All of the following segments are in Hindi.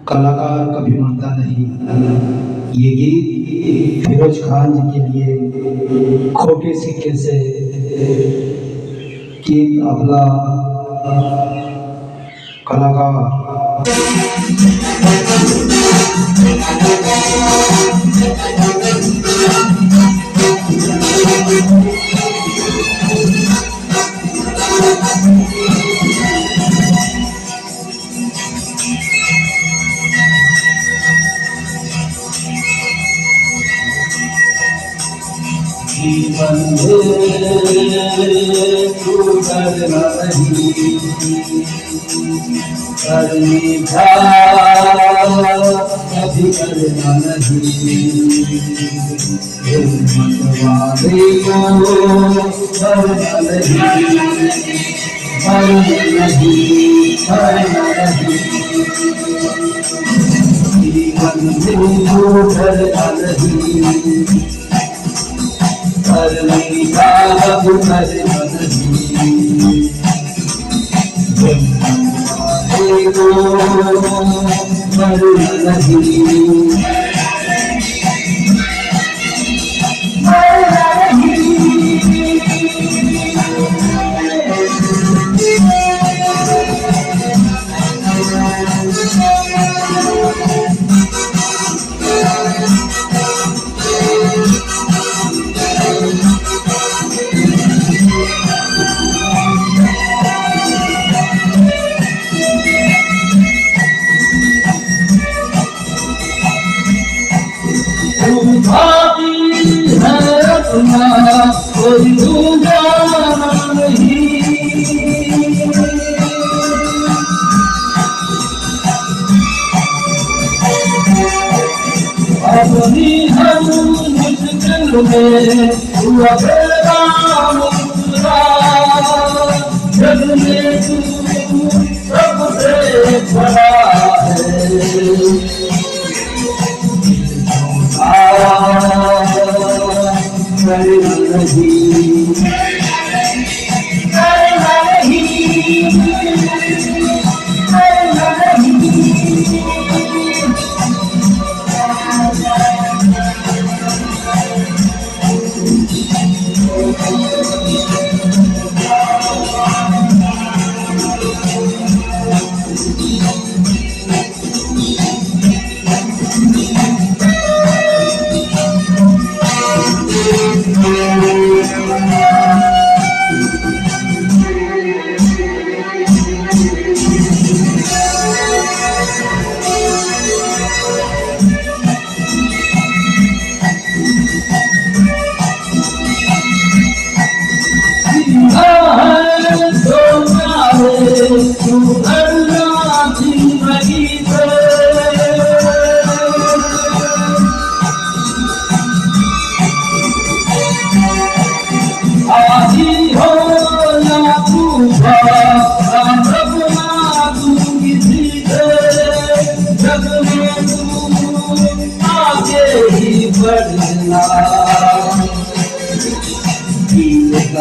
कलाकार कभी मरता नहीं। ये गीत फिरोज खान जी के लिए खोटे सिक्के से गीत अपना कलाकार जीवन तू डरना नहीं, करनी था कभी करना नहीं। हिम्मत वाले को डरना नहीं, डरना नहीं, डरना नहीं। जीवन तू डरना नहीं, करनी का अब करना नहीं। को मरना नहीं, कोई दूजा नहीं। अपनी हर मुश्किल में तू अकेला मुस्कुरा, जग में तू सबसे बड़ा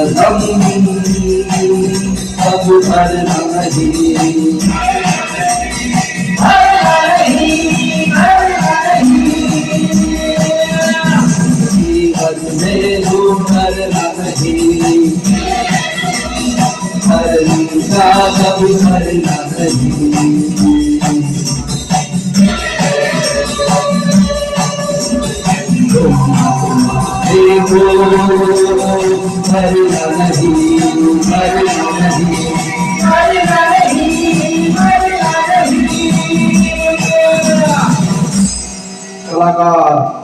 कदम अब भरना नहीं, जीवन में तू भरना नहीं, भरने का कभी भरना नहीं। मरना नहीं, मरना नहीं, मरना नहीं, मरना नहीं। कलाकार